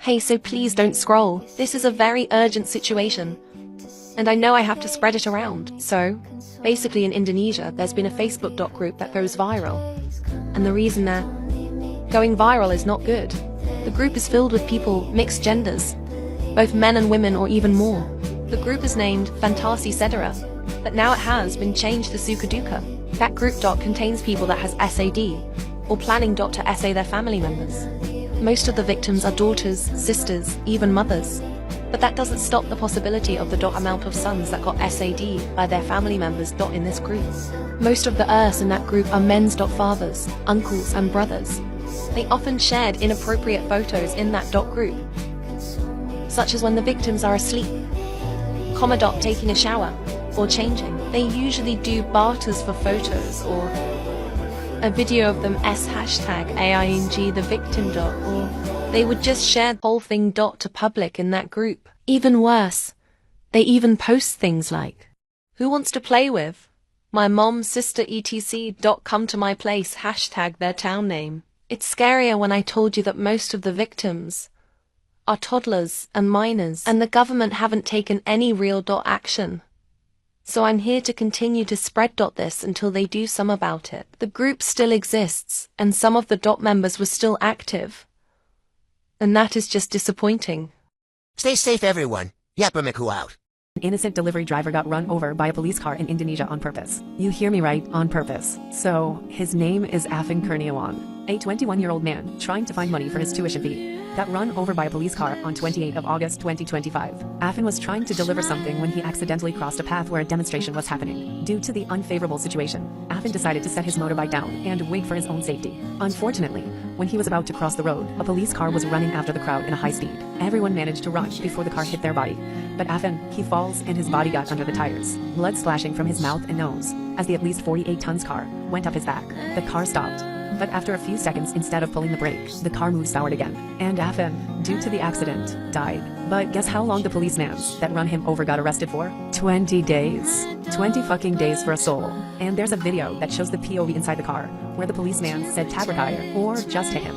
Hey, so please don't scroll. This is a very urgent situation. And I know I have to spread it around. So, basically in Indonesia, there's been a Facebook group that goes viral. And the reason they're going viral is not good. The group is filled with people, mixed genders, both men and women or even more. The group is named Fantasi Sedera, but now it has been changed to Sukaduka. That group contains people that has SAD, or planning to SA their family members. Most of the victims are daughters, sisters, even mothers. But that doesn't stop the possibility of the amount of sons that got SAD by their family members in this group. Most of the in that group are men's fathers, uncles and brothers. They often shared inappropriate photos in that group, such as when the victims are asleep, taking a shower, or changing. They usually do barters for photos or a video of them #AING the victim or they would just share the whole thing to public in that group. Even worse, they even post things like, "Who wants to play with? My mom, sister, etc. Come to my place, #their town name." It's scarier when I told you that most of the victims are toddlers and minors, and the government haven't taken any real action. So I'm here to continue to spread this until they do some about it. The group still exists, and some of the members were still active. And that is just disappointing. Stay safe, everyone. RyanRblx out. An innocent delivery driver got run over by a police car in Indonesia on purpose. You hear me right, on purpose. So, his name is Afan Kurniawan, a 21-year-old man trying to find money for his tuition fee. Got run over by a police car on 28 of August 2025. Afan was trying to deliver something when he accidentally crossed a path where a demonstration was happening. Due to the unfavorable situation, Afan decided to set his motorbike down and wait for his own safety. Unfortunately, when he was about to cross the road, a police car was running after the crowd in a high speed. Everyone managed to run before the car hit their body. But Afan, he falls and his body got under the tires. Blood splashing from his mouth and nose. As the at least 48 tons car went up his back, the car stopped. But after a few seconds, instead of pulling the brake, the car moved forward again. And Afan, due to the accident, died. But guess how long the policeman that run him over got arrested for? 20 days. 20 fucking days for a soul. And there's a video that shows the POV inside the car, where the policeman said tabrakaya, or just hit him.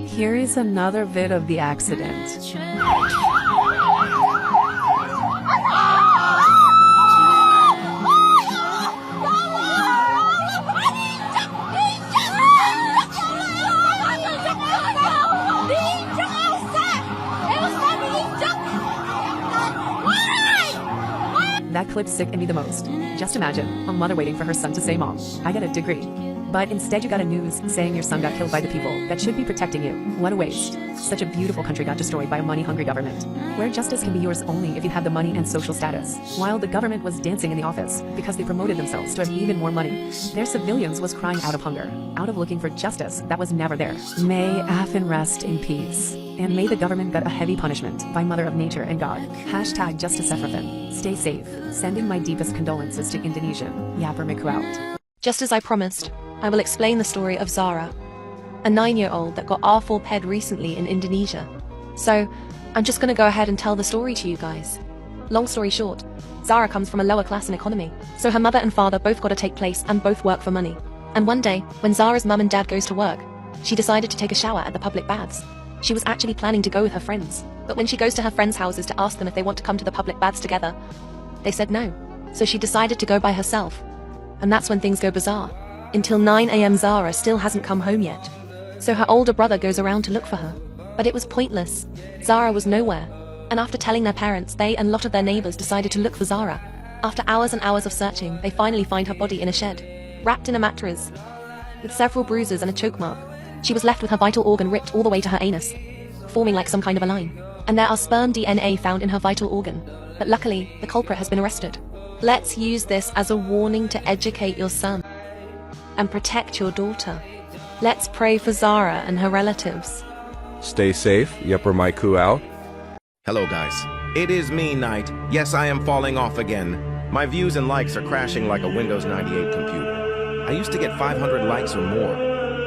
Here is another vid of the accident. That clip sickened me the most. Just imagine a mother waiting for her son to say, "Mom, I got a degree." But instead you got a news saying your son got killed by the people that should be protecting you. What a waste. Such a beautiful country got destroyed by a money-hungry government, where justice can be yours only if you have the money and social status. While the government was dancing in the office because they promoted themselves to have even more money, their civilians was crying out of hunger, out of looking for justice that was never there. May Afan rest in peace. And may the government get a heavy punishment by Mother of Nature and God. #Justice Everything. Stay safe. Sending my deepest condolences to Indonesia. RyanRblx out. Just as I promised, I will explain the story of Zara, a 9-year-old that got R4 recently in Indonesia. So, I'm just gonna go ahead and tell the story to you guys. Long story short, Zara comes from a lower class and economy, so her mother and father both gotta take place and both work for money. And one day, when Zara's mum and dad goes to work, she decided to take a shower at the public baths. She was actually planning to go with her friends, but when she goes to her friends' houses to ask them if they want to come to the public baths together, they said no. So she decided to go by herself. And that's when things go bizarre. Until 9 AM Zara still hasn't come home yet. So her older brother goes around to look for her. But it was pointless. Zara was nowhere. And after telling their parents, they and a lot of their neighbors decided to look for Zara. After hours and hours of searching, they finally find her body in a shed, wrapped in a mattress, with several bruises and a choke mark. She was left with her vital organ ripped all the way to her anus, forming like some kind of a line. And there are sperm DNA found in her vital organ. But luckily, the culprit has been arrested. Let's use this as a warning to educate your son and protect your daughter. Let's pray for Zara and her relatives. Stay safe. RyanRblx out. Hello guys. It is me, Knight. Yes, I am falling off again. My views and likes are crashing like a Windows 98 computer. I used to get 500 likes or more.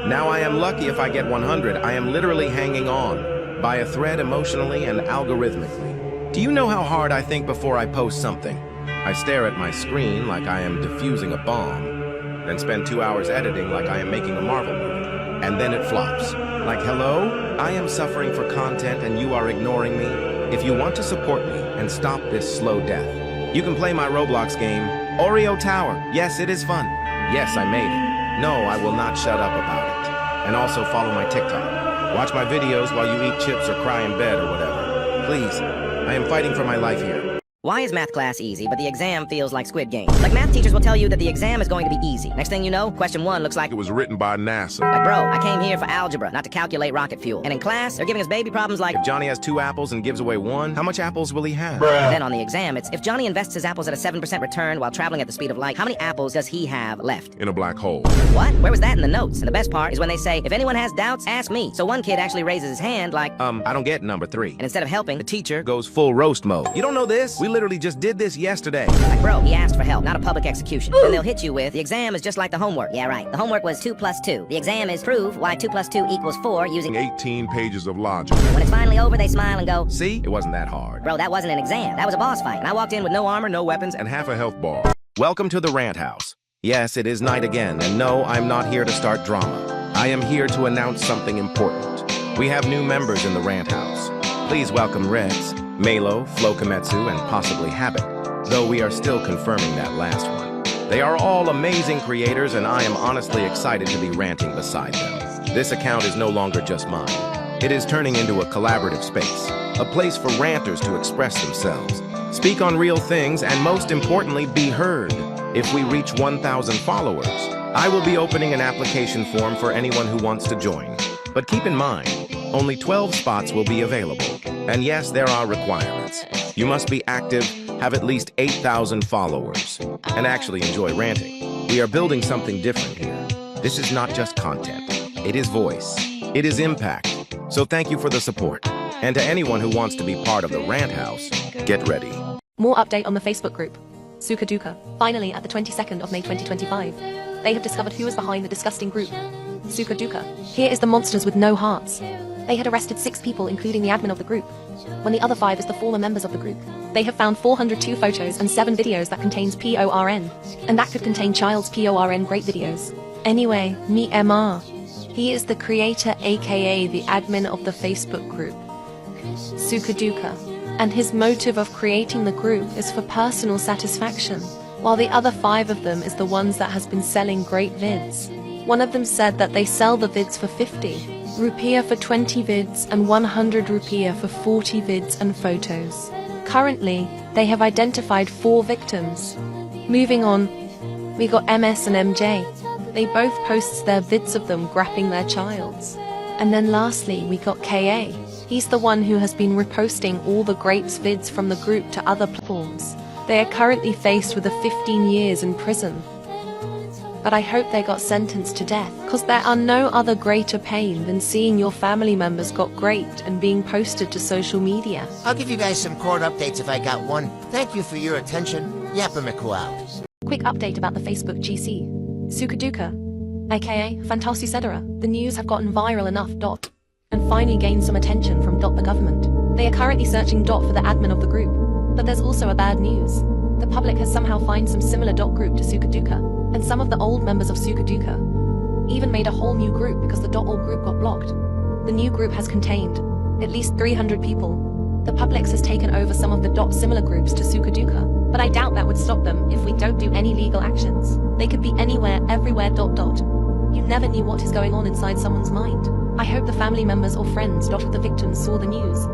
Now I am lucky if I get 100. I am literally hanging on by a thread emotionally and algorithmically. Do you know how hard I think before I post something? I stare at my screen like I am defusing a bomb. then spend 2 hours editing like I am making a Marvel movie. And then it flops. Like, hello? I am suffering for content and you are ignoring me? If you want to support me and stop this slow death, you can play my Roblox game, Oreo Tower. Yes, it is fun. Yes, I made it. No, I will not shut up about it. And also follow my TikTok. Watch my videos while you eat chips or cry in bed or whatever. Please, I am fighting for my life here. Why is math class easy, but the exam feels like Squid Game? Like, math teachers will tell you that the exam is going to be easy. Next thing you know, question 1 looks like It was written by NASA. Like, bro, I came here for algebra, not to calculate rocket fuel. And in class, they're giving us baby problems like, If Johnny has 2 apples and gives away 1, how much apples will he have? Then on the exam, it's, if Johnny invests his apples at a 7% return while traveling at the speed of light, how many apples does he have left? In a black hole. What? Where was that in the notes? And the best part is when they say, if anyone has doubts, ask me. So one kid actually raises his hand like, I don't get number 3. and instead of helping, The teacher goes full roast mode. You don't know this? We literally just did this yesterday. like, bro, he asked for help, not a public execution. Then they'll hit you with, the exam is just like the homework. Yeah, right. The homework was 2 plus 2. The exam is prove why 2 plus 2 equals 4 using... 18 pages of logic. When it's finally over, they smile and go, See? It wasn't that hard. bro, that wasn't an exam. That was a boss fight. And I walked in with no armor, no weapons, And Half a health bar. welcome to the Rant House. Yes, it is night again, and no, I'm not here to start drama. I am here to announce something important. We have new members in the Rant House. Please welcome Rex, Melo, Flokametsu, and possibly Habit, though we are still confirming that last one. They are all amazing creators, and I am honestly excited to be ranting beside them. This account is no longer just mine. It is turning into a collaborative space, a place for ranters to express themselves, speak on real things, and most importantly, be heard. If we reach 1,000 followers, I will be opening an application form for anyone who wants to join. But keep in mind, only 12 spots will be available. And yes, there are requirements. You must be active, have at least 8,000 followers, and actually enjoy ranting. We are building something different here. This is not just content. It is voice. It is impact. So thank you for the support. And to anyone who wants to be part of the Rant House, get ready. More update on the Facebook group. Sukaduka. Finally, at the 22nd of May 2025, they have discovered who is behind the disgusting group. Sukaduka. Here is the monsters with no hearts. They had arrested 6 people, including the admin of the group, when the other 5 is the former members of the group. They have found 402 photos and 7 videos that contains PORN, and that could contain child's PORN great videos. Anyway, meet MR. He is the creator, aka the admin of the Facebook group, Sukaduka, and his motive of creating the group is for personal satisfaction, while the other 5 of them is the ones that has been selling great vids. One of them said that they sell the vids for 50 rupiah for 20 vids and 100 rupiah for 40 vids and photos. Currently, they have identified 4 victims. Moving on, we got MS and MJ. They both posts their vids of them grabbing their childs. And then lastly, we got KA. He's the one who has been reposting all the grapes vids from the group to other platforms. They are currently faced with a 15 years in prison. But I hope they got sentenced to death, cause there are no other greater pain than seeing your family members got raped and being posted to social media. I'll give you guys some court updates if I got one. Thank you for your attention. Yapamiku out. Quick update about the Facebook GC. Sukaduka, aka Fantasi Sedera. The news have gotten viral enough. And finally gained some attention from the government. They are currently searching for the admin of the group. But there's also a bad news. The public has somehow found some similar group to Sukaduka. And some of the old members of Sukaduka even made a whole new group because the old group got blocked. The new group has contained at least 300 people. The public has taken over some of the similar groups to Sukaduka, but I doubt that would stop them if we don't do any legal actions. They could be anywhere, everywhere. You never knew what is going on inside someone's mind. I hope the family members or friends of the victims saw the news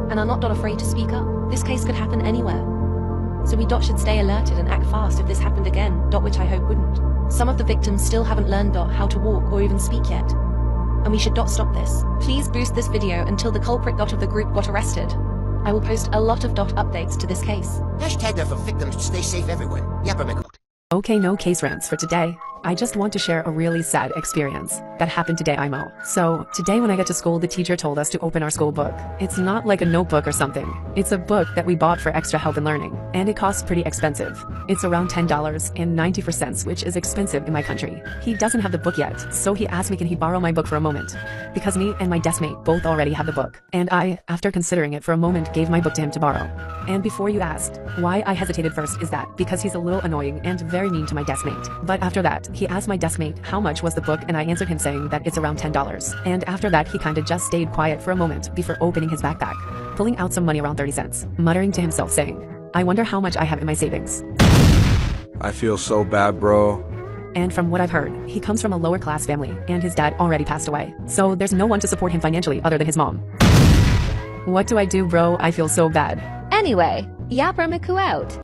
and are not afraid to speak up. This case could happen anywhere. So we should stay alerted and act fast if this happened again, which I hope wouldn't. Some of the victims still haven't learned how to walk or even speak yet. And we should stop this. Please boost this video until the culprit of the group got arrested. I will post a lot of updates to this case. Hashtag there for victims to stay safe, everyone. Yapamiku. Okay, no case rants for today. I just want to share a really sad experience that happened today, Imo. So, today when I got to school, the teacher told us to open our school book. It's not like a notebook or something. It's a book that we bought for extra help in learning, and it costs pretty expensive. It's around $10.94, which is expensive in my country. He doesn't have the book yet, so he asked me can he borrow my book for a moment. Because me and my deskmate both already have the book. And I, after considering it for a moment, gave my book to him to borrow. And before you asked why I hesitated first is that because he's a little annoying and very mean to my deskmate. But after that, First, he asked my deskmate how much was the book, and I answered him saying that it's around $10. And after that, he kinda just stayed quiet for a moment before opening his backpack, pulling out some money around 30 cents, muttering to himself saying, "I wonder how much I have in my savings." I feel so bad, bro. And from what I've heard, he comes from a lower class family, and his dad already passed away. So there's no one to support him financially other than his mom. What do I do, bro? I feel so bad. Anyway, RyanRblx out.